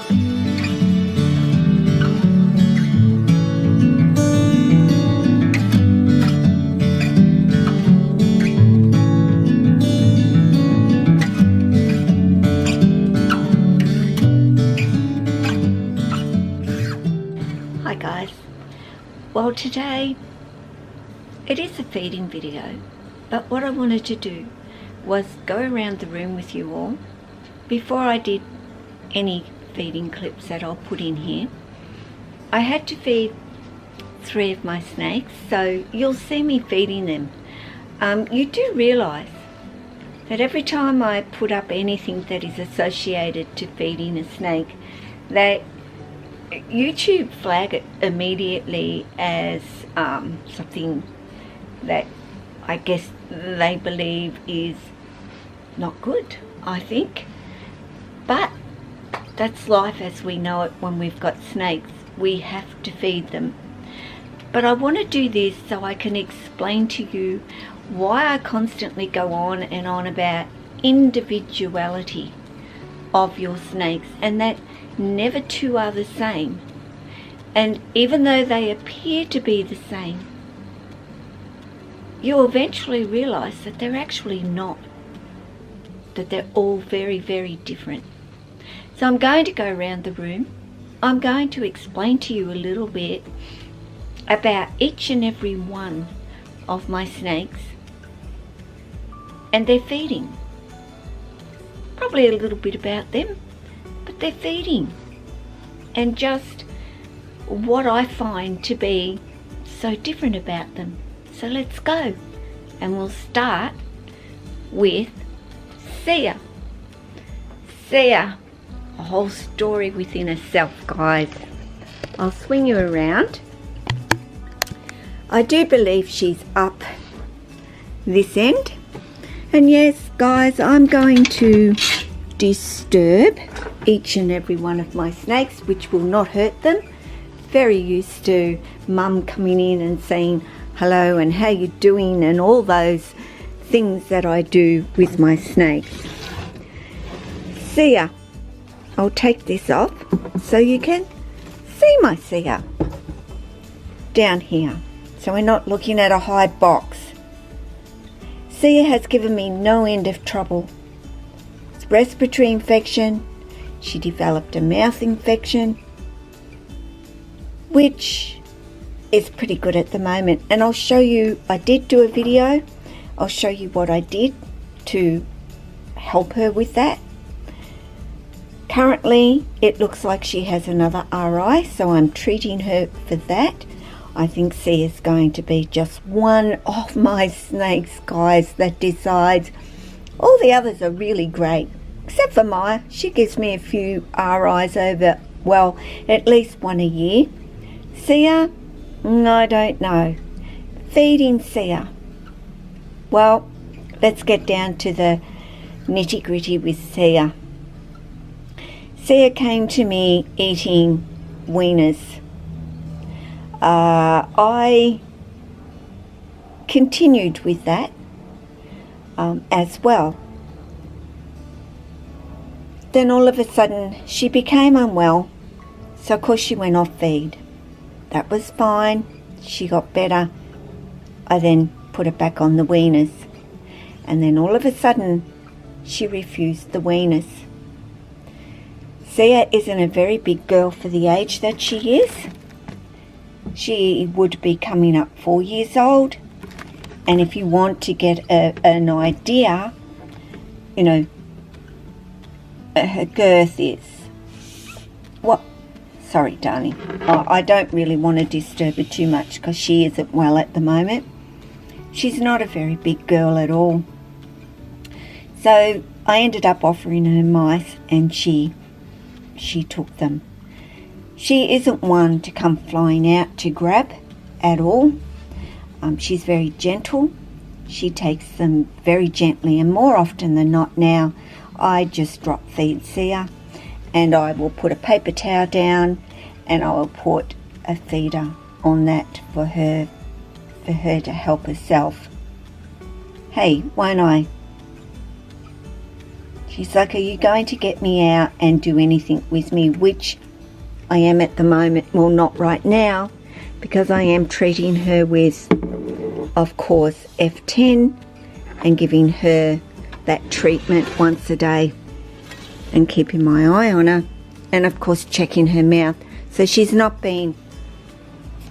Hi guys, well today it is a feeding video, but what I wanted to do was go around the room with you all before I did any feeding clips that I'll put in here. I had to feed 3 of my snakes, so you'll see me feeding them. You do realise that every time I put up anything that is associated to feeding a snake, that YouTube flag it immediately as something that I guess they believe is not good, I think. But that's life as we know it. When we've got snakes, we have to feed them. But I want to do this so I can explain to you why I constantly go on and on about individuality of your snakes, and that never two are the same. And even though they appear to be the same, you eventually realize that they're actually not, that they're all very, very different. So I'm going to go around the room. I'm going to explain to you a little bit about each and every one of my snakes and their feeding. Probably a little bit about them, but they're feeding, and just what I find to be so different about them. So let's go, and we'll start with Sia. Sia, a whole story within herself, guys. I'll swing you around. I do believe she's up this end, and yes guys, I'm going to disturb each and every one of my snakes, which will not hurt them. Very used to mum coming in and saying hello and how you doing and all those things that I do with my snakes. Sia, I'll take this off so you can see my Sia down here, so we're not looking at a hide box. Sia has given me no end of trouble. It's respiratory infection. She developed a mouth infection, which is pretty good at the moment, and I'll show you. I did do a video. I'll show you what I did to help her with that. Currently it looks like she has another RI, so I'm treating her for that. I think Sia is going to be just one of my snakes, guys, that decides. All the others are really great, except for Maya. She gives me a few RIs over, well, at least one a year. Sia, I don't know. Feeding Sia. Well, let's get down to the nitty gritty with Sia. Sia came to me eating weaners. I continued with that as well. Then all of a sudden she became unwell, so of course she went off feed. That was fine. She got better. I then put her back on the weaners, and then all of a sudden she refused the weaners. Sia isn't a very big girl for the age that she is. She would be coming up 4 years old, and if you want to get an idea, you know, her girth is what? Sorry, darling. I don't really want to disturb her too much because she isn't well at the moment. She's not a very big girl at all. So I ended up offering her mice, and she took them. She isn't one to come flying out to grab at all. She's very gentle. She takes them very gently, and more often than not now, I just drop feed Sia, and I will put a paper towel down, and I will put a feeder on that for her to help herself. Hey, won't I? She's like, are you going to get me out and do anything with me? Which I am at the moment. Well, not right now, because I am treating her with, of course, F10 and giving her that treatment once a day and keeping my eye on her, and of course checking her mouth. So she's not been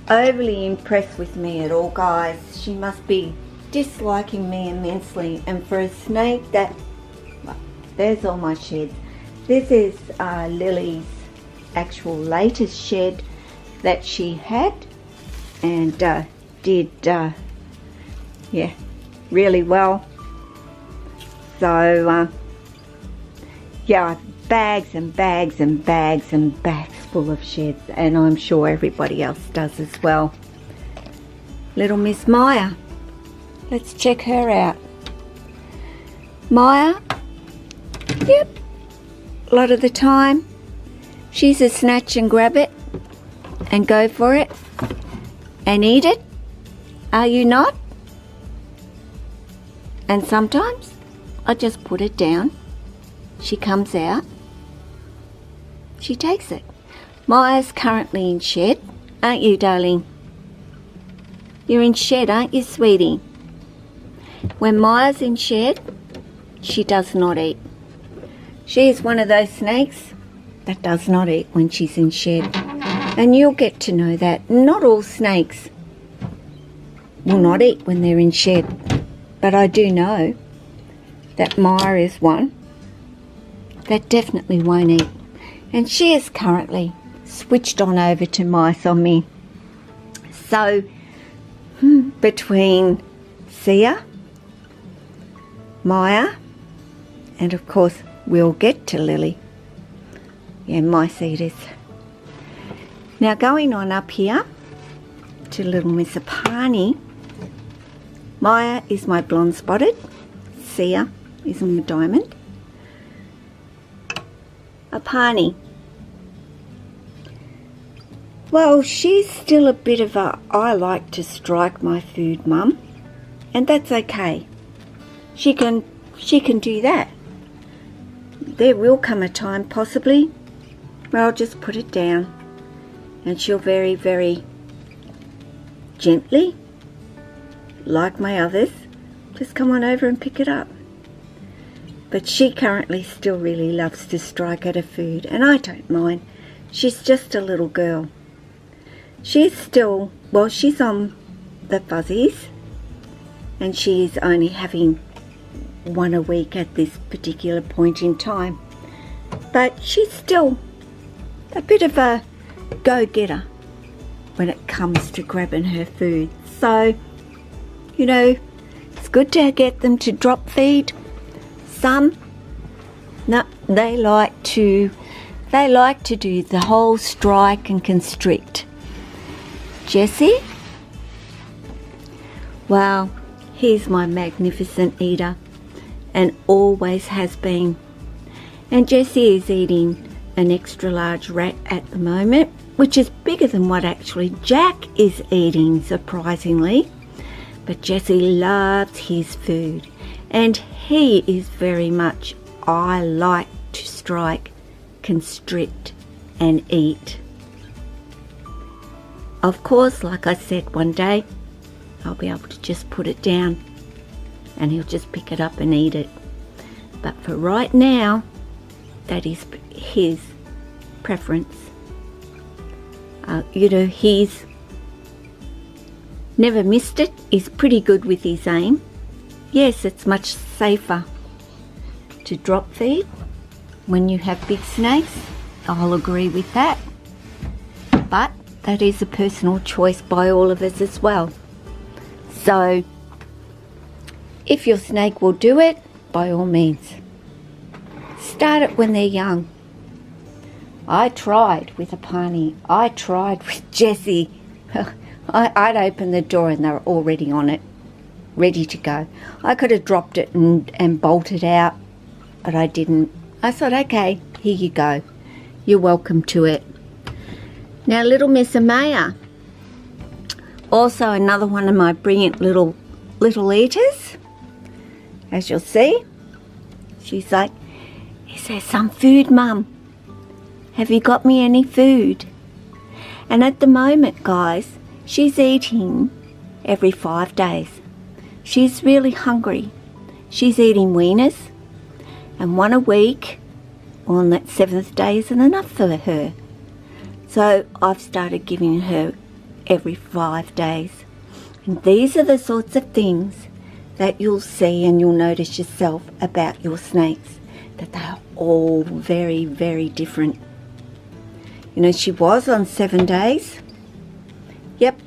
overly impressed with me at all, guys. She must be disliking me immensely. And for a snake that, well, there's all my sheds. This is Lily's actual latest shed that she had, and did yeah, really well. So yeah, bags and bags and bags and bags full of sheds, and I'm sure everybody else does as well. Little Miss Maya, let's check her out. Maya, yep, a lot of the time she's a snatch and grab it and go for it and eat it. Are you not? And sometimes I just put it down. She comes out, she takes it. Maya's currently in shed, aren't you, darling? You're in shed, aren't you, sweetie? When Maya's in shed, she does not eat. She is one of those snakes that does not eat when she's in shed. And you'll get to know that not all snakes will not eat when they're in shed. But I do know that Maya is one that definitely won't eat. And she is currently switched on over to mice on me. So between Sia, Maya, and of course we'll get to Lily. Yeah, mice eaters. Now going on up here to little Miss Apani. Maya is my blonde spotted. Sia is my diamond. Apani. Well, she's still a bit of a, I like to strike my food, mum. And that's okay. She can do that. There will come a time, possibly, where I'll just put it down and she'll very, very gently, like my others, just come on over and pick it up. But she currently still really loves to strike at her food, and I don't mind. She's just a little girl. She's still, well, she's on the fuzzies, and she's only having one a week at this particular point in time. But she's still a bit of a go-getter when it comes to grabbing her food. So, you know, it's good to get them to drop feed. Some, no, they like to do the whole strike and constrict. Jessie, well, he's my magnificent eater and always has been. And Jessie is eating an extra large rat at the moment, which is bigger than what actually Jack is eating, surprisingly. But Jessie loves his food, and he is very much, I like to strike, constrict and eat. Of course, like I said, one day I'll be able to just put it down and he'll just pick it up and eat it. But for right now, that is his preference. You know, he's never missed it. He's pretty good with his aim. Yes, it's much safer to drop feed when you have big snakes. I'll agree with that. But that is a personal choice by all of us as well. So, if your snake will do it, by all means, start it when they're young. I tried with Apani. I tried with Jessie. I'd open the door and they were already on it, ready to go. I could have dropped it and bolted out, but I didn't. I thought, okay, here you go. You're welcome to it. Now, little Miss Amaya, also another one of my brilliant little eaters. As you'll see, she's like, Is there some food, Mum? Have you got me any food? And at the moment, guys, she's eating every 5 days. She's really hungry. She's eating weaners, and one a week on that 7th day isn't enough for her. So I've started giving her every 5 days. And these are the sorts of things that you'll see and you'll notice yourself about your snakes, that they are all very, very different. You know, she was on 7 days. Yep,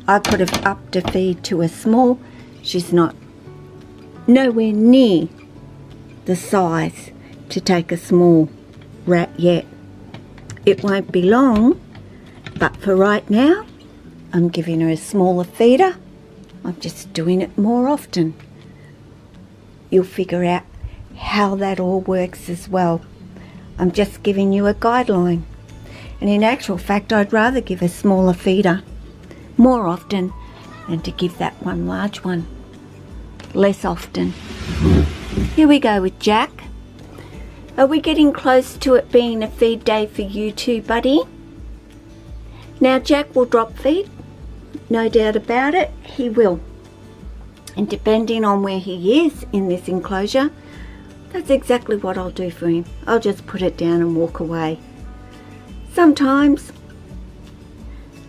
I could have upped her feed to a small. She's not nowhere near the size to take a small rat yet. It won't be long, but for right now, I'm giving her a smaller feeder. I'm just doing it more often. You'll figure out how that all works as well. I'm just giving you a guideline. And in actual fact, I'd rather give a smaller feeder more often than to give that one large one less often. Here we go with Jack. Are we getting close to it being a feed day for you too, buddy? Now Jack will drop feed, no doubt about it, he will. And depending on where he is in this enclosure, that's exactly what I'll do for him. I'll just put it down and walk away. Sometimes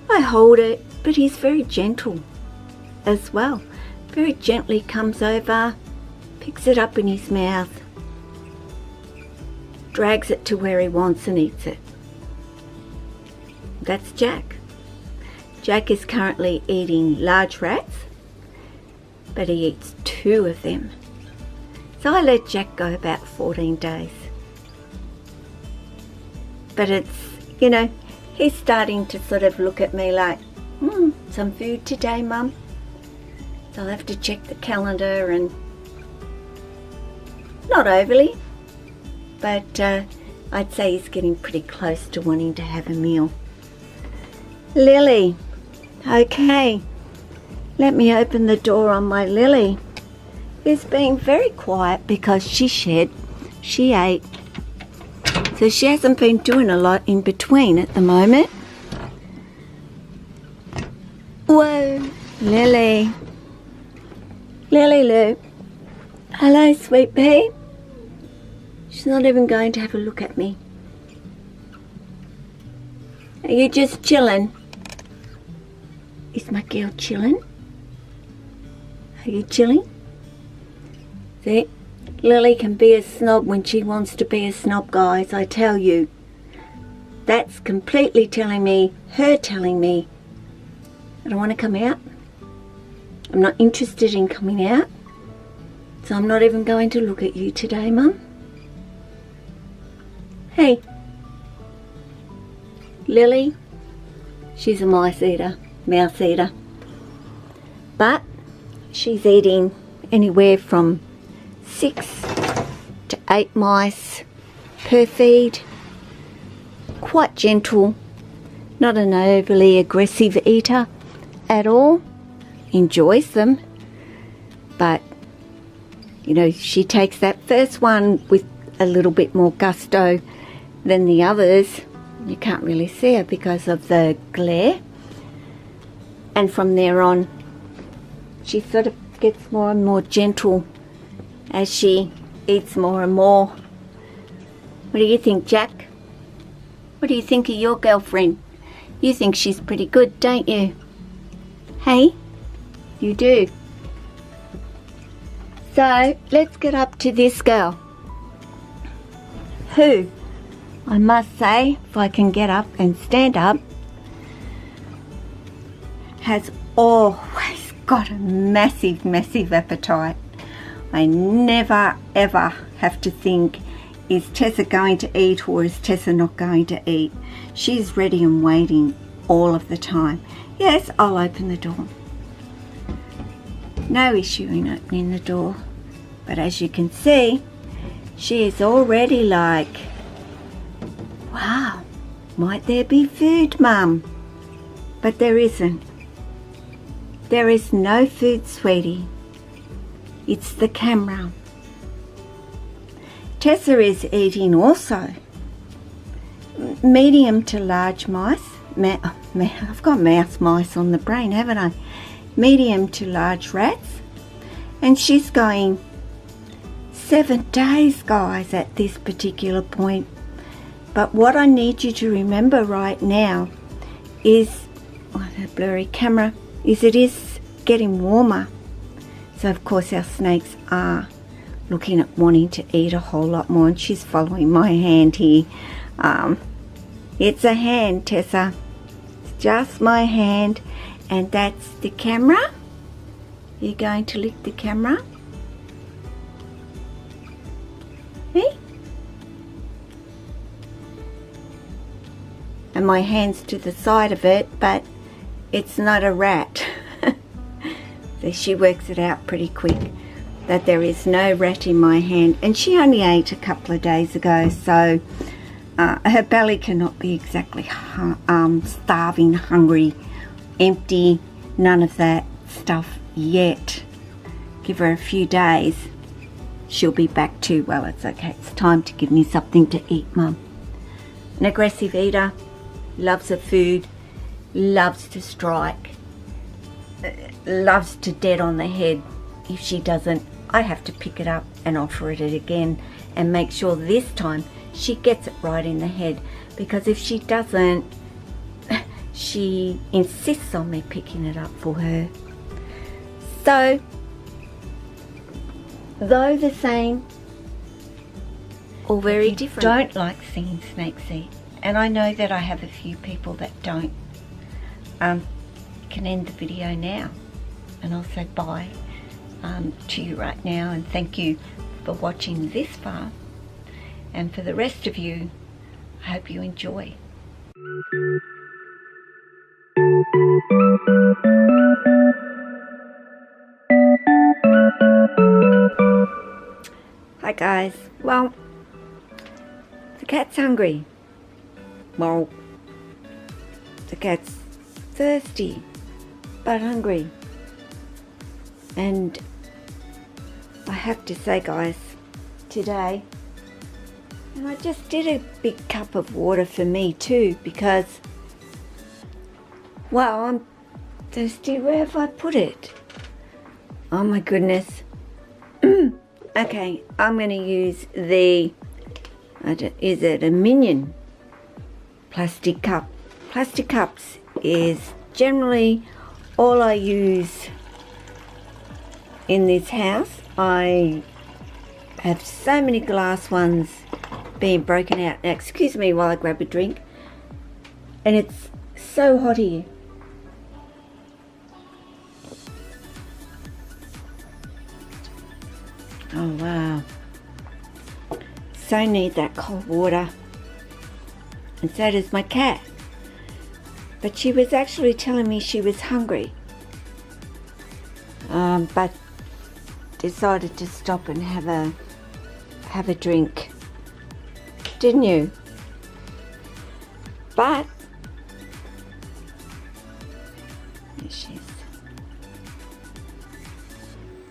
I hold it, but he's very gentle as well. Very gently comes over, picks it up in his mouth, drags it to where he wants and eats it. That's Jack. Jack is currently eating large rats, but he eats 2 of them. So I let Jack go about 14 days. But it's, you know, he's starting to sort of look at me like, some food today, Mum. So I'll have to check the calendar, and not overly, but I'd say he's getting pretty close to wanting to have a meal. Lily, okay, let me open the door on my Lily. Who's being very quiet because she shed, she ate, so she hasn't been doing a lot in between at the moment. Whoa, Lily. Lily Lou. Hello, sweet pea. She's not even going to have a look at me. Are you just chilling? Is my girl chilling? Are you chilling? See, Lily can be a snob when she wants to be a snob, guys, I tell you. That's completely telling me, her telling me, I don't want to come out. I'm not interested in coming out. So I'm not even going to look at you today, Mum. Hey. Lily, she's a mouse eater. But she's eating anywhere from 6 to 8 mice per feed. Quite gentle, not an overly aggressive eater at all. Enjoys them, but you know, she takes that first one with a little bit more gusto than the others. You can't really see her because of the glare, and from there on she sort of gets more and more gentle as she eats more and more. What do you think, Jack? What do you think of your girlfriend? You think she's pretty good, don't you? Hey? You do. So let's get up to this girl, who I must say, if I can get up and stand up, has always got a massive appetite. I never ever have to think, is Tessa going to eat or is Tessa not going to eat? She's ready and waiting all of the time. Yes, I'll open the door. No issue in opening the door. But as you can see, she is already like, wow, might there be food, Mum? But there isn't. There is no food, sweetie. It's the camera. Tessa is eating also medium to large mice. I've got mouse mice on the brain, haven't I? Medium to large rats. And she's going 7 days, guys, at this particular point. But what I need you to remember right now is, a blurry camera, is it is getting warmer. So of course our snakes are looking at wanting to eat a whole lot more, and she's following my hand here. It's a hand, Tessa. It's just my hand, and that's the camera. You're going to lick the camera? Hey? And my hand's to the side of it, but it's not a rat. So she works it out pretty quick that there is no rat in my hand, and she only ate a couple of days ago, so her belly cannot be exactly starving, hungry, empty, none of that stuff yet. Give her a few days, she'll be back to, well, it's okay, it's time to give me something to eat, Mum. An aggressive eater, loves her food, loves to strike, loves to dead on the head. If she doesn't, I have to pick it up and offer it again and make sure this time she gets it right in the head, because if she doesn't, she insists on me picking it up for her. So, though the same, or very different. Don't like seeing snakes eat, and I know that I have a few people that don't. Can end the video now, and I'll say bye to you right now, and thank you for watching this far, and for the rest of you, I hope you enjoy. Hi guys. Well, the cat's hungry. Well, the cat's thirsty but hungry, and I have to say, guys, today, and I just did a big cup of water for me too, because, well, I'm thirsty. Where have I put it? Oh my goodness. Okay, I'm going to use the, is it a Minion plastic cup? Plastic cups is generally all I use in this house. I have so many glass ones being broken out. Now, excuse me while I grab a drink. And it's so hot here. Oh wow. So need that cold water. And so does my cat. But she was actually telling me she was hungry. But decided to stop and have a drink. Didn't you? But there she is.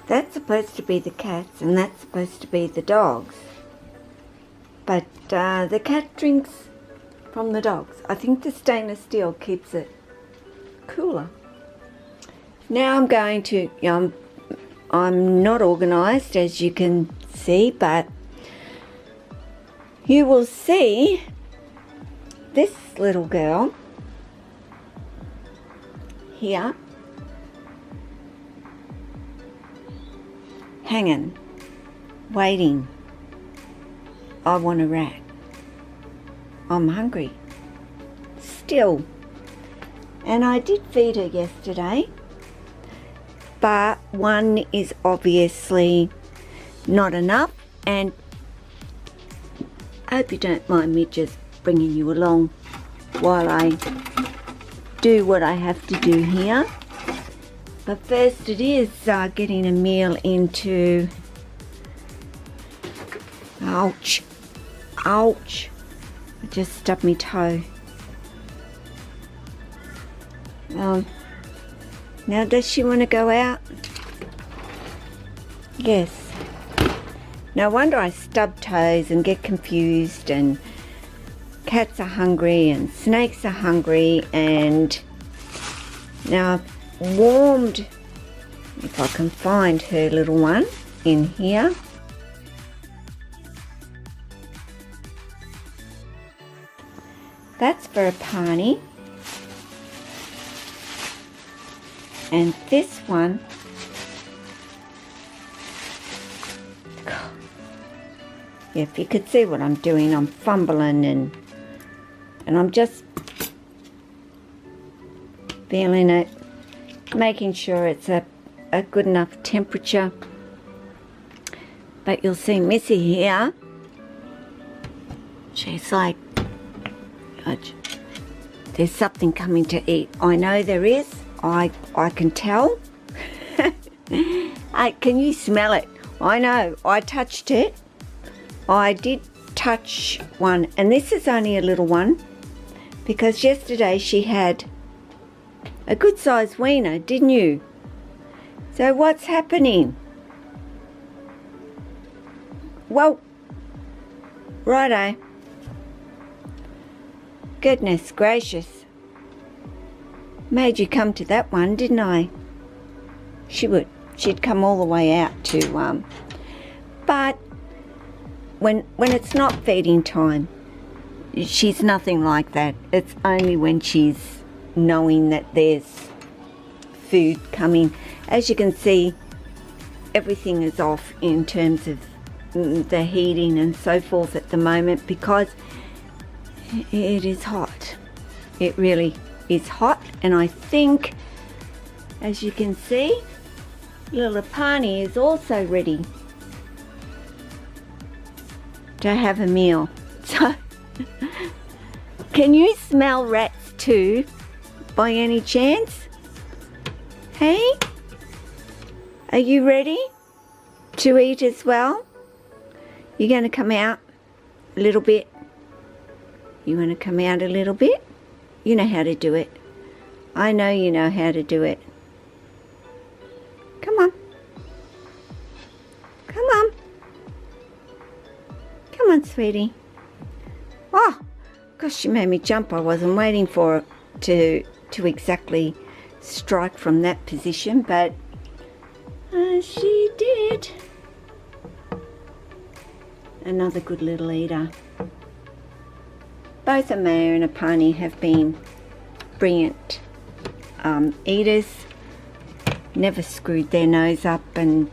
That's supposed to be the cats, and that's supposed to be the dogs. But the cat drinks from the dogs. I think the stainless steel keeps it cooler. Now I'm going to, I'm not organised, as you can see, but you will see this little girl here hanging, waiting. I want a rat. I'm hungry still, and I did feed her yesterday, but one is obviously not enough, and I hope you don't mind me just bringing you along while I do what I have to do here. But first it is getting a meal into, ouch, ouch, I just stubbed my toe. Now does she want to go out? Yes. No wonder I stub toes and get confused, and cats are hungry and snakes are hungry, and now I've warmed, if I can find her little one in here. That's for a Pani. And this one, yeah, if you could see what I'm doing, I'm fumbling and I'm just feeling it, making sure it's a good enough temperature. But you'll see Missy here, she's like, there's something coming to eat. I know there is. I can tell. Can you smell it? I know. I touched it. I did touch one, and this is only a little one because yesterday she had a good sized wiener, didn't you? So what's happening? Well, righto. Goodness gracious. Made you come to that one, didn't I? She'd come all the way out to, but when it's not feeding time, she's nothing like that. It's only when she's knowing that there's food coming. As you can see, everything is off in terms of the heating and so forth at the moment because it is hot. It really is hot, and I think, as you can see, little Pani is also ready to have a meal. So, can you smell rats too, by any chance? Hey? Are you ready to eat as well? You're going to come out a little bit? You want to come out a little bit? You know how to do it. I know you know how to do it. Come on. Come on. Come on, sweetie. Oh, gosh, she made me jump. I wasn't waiting for it to exactly strike from that position, but she did. Another good little eater. Both Amaya and Apani have been brilliant eaters. Never screwed their nose up, and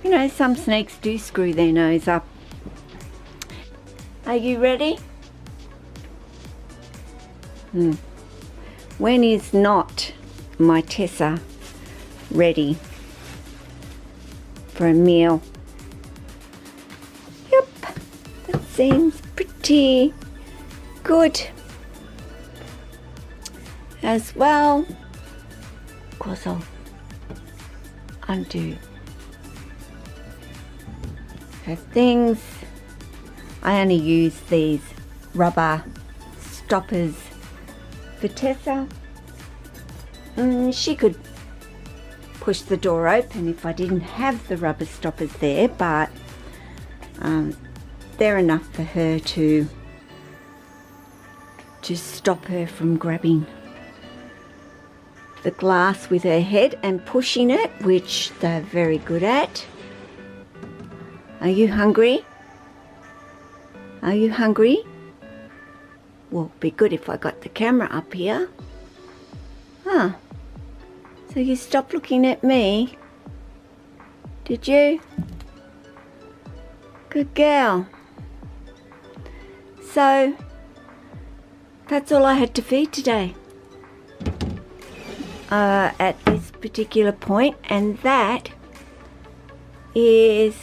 you know, some snakes do screw their nose up. Are you ready? When is not my Tessa ready for a meal? Yep, that seems pretty good as well. Of course, I'll undo her things. I only use these rubber stoppers for Tessa. She could push the door open if I didn't have the rubber stoppers there, but they're enough for her to stop her from grabbing the glass with her head and pushing it, which they're very good at. Are you hungry? Are you hungry? Well, it'd be good if I got the camera up here. Huh. So you stopped looking at me? Did you? Good girl. So, that's all I had to feed today at this particular point, and that is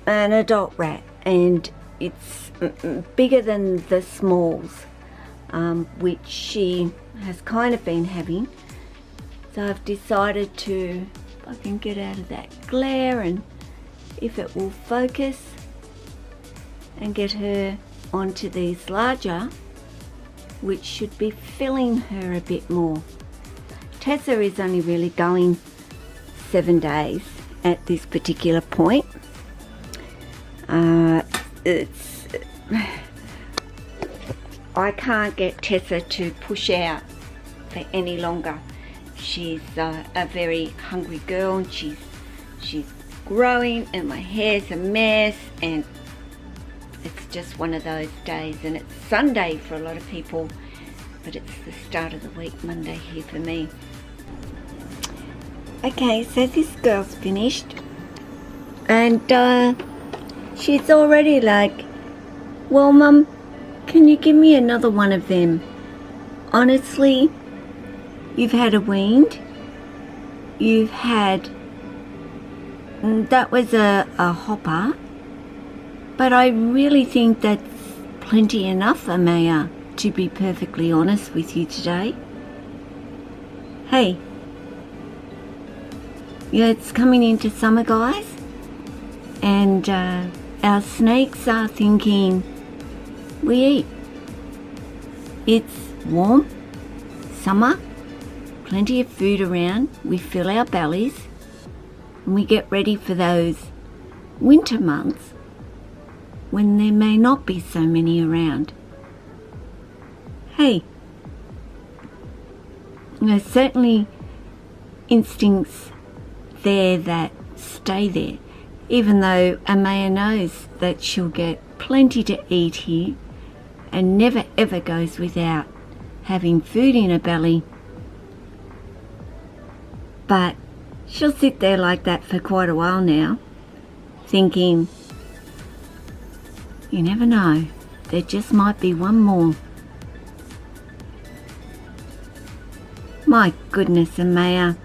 an adult rat, and it's bigger than the smalls, which she has kind of been having. So I've decided to, if I can get out of that glare and if it will focus, and get her onto these larger, which should be filling her a bit more. Tessa is only really going 7 days at this particular point. I can't get Tessa to push out for any longer. She's a very hungry girl, and she's growing, and my hair's a mess, and it's just one of those days. And it's Sunday for a lot of people, but it's the start of the week, Monday here for me. Okay, so this girl's finished, and she's already like, well, Mum, can you give me another one of them? Honestly, you've had a weaned, you've had, that was a hopper, but I really think that's plenty enough, Amaya, to be perfectly honest with you today. Hey, yeah, it's coming into summer, guys, and our snakes are thinking we eat. It's warm, summer, plenty of food around, we fill our bellies, and we get ready for those winter months when there may not be so many around. Hey, there's certainly instincts there that stay there, even though Amaya knows that she'll get plenty to eat here and never ever goes without having food in her belly. But she'll sit there like that for quite a while now, thinking, you never know, there just might be one more. My goodness, Amaya,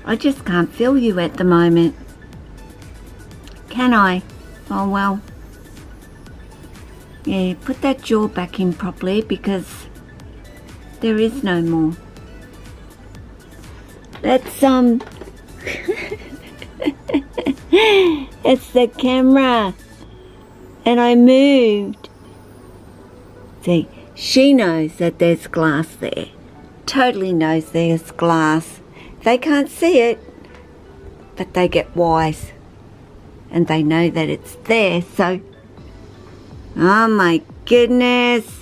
I just can't feel you at the moment. Can I? Oh well. Yeah, put that jaw back in properly, because there is no more. Let's it's the camera, and I moved. See, she knows that there's glass there. Totally knows there's glass. They can't see it, but they get wise, and they know that it's there. So, oh my goodness.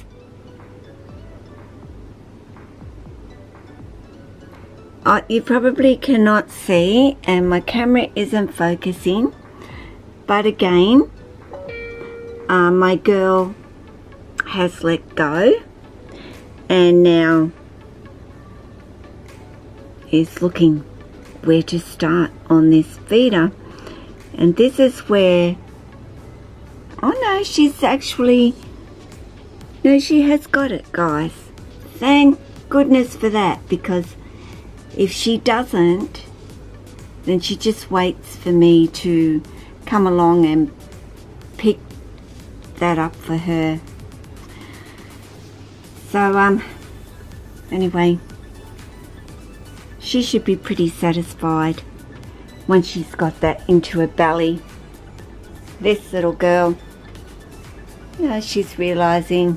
You probably cannot see, and my camera isn't focusing, but again, my girl has let go, and now is looking where to start on this feeder. And this is where, oh no, she's actually, no, she has got it, guys. Thank goodness for that, because if she doesn't, then she just waits for me to come along and pick that up for her. So anyway, she should be pretty satisfied once she's got that into her belly. This little girl, you know, she's realizing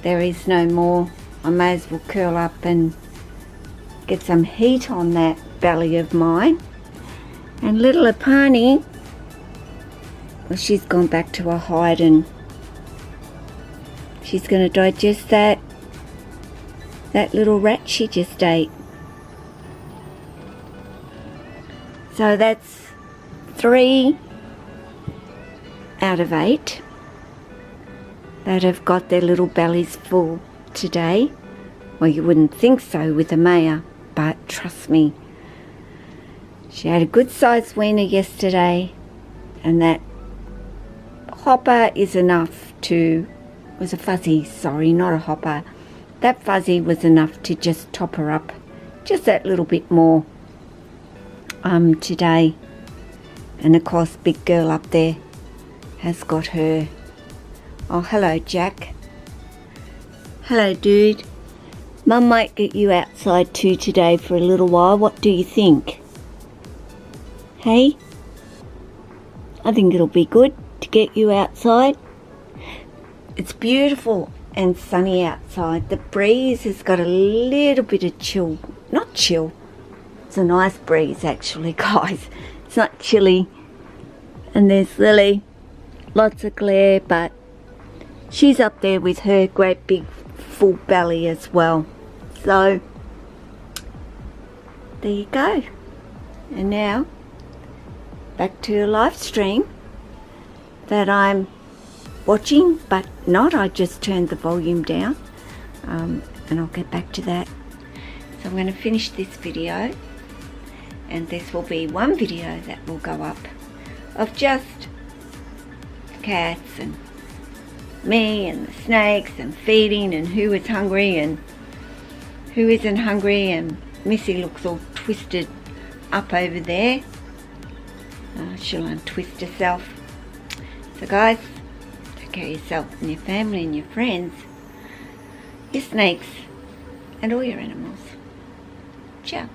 there is no more. I may as well curl up and get some heat on that belly of mine. And little Apani, well, she's gone back to her hide, and she's going to digest that little rat she just ate. So that's 3 out of 8 that have got their little bellies full today. Well, you wouldn't think so with Amaya, but trust me, she had a good sized weaner yesterday, and that hopper is enough to, was a fuzzy, sorry, not a hopper. That fuzzy was enough to just top her up just that little bit more today. And of course, big girl up there has got her. Oh, hello, Jack. Hello, dude. Mum might get you outside too today for a little while. What do you think? Hey? I think it'll be good to get you outside. It's beautiful and sunny outside. The breeze has got a little bit of chill. Not chill. It's a nice breeze actually, guys. It's not chilly. And there's Lily. Lots of glare, but she's up there with her great big full belly as well. So there you go. And now back to a live stream that I'm watching, but not. I just turned the volume down, and I'll get back to that. So I'm going to finish this video, and this will be one video that will go up of just cats and me and the snakes and feeding and who is hungry and who isn't hungry, and Missy looks all twisted up over there. She'll untwist herself. So guys, take care of yourself and your family and your friends, your snakes and all your animals. Ciao.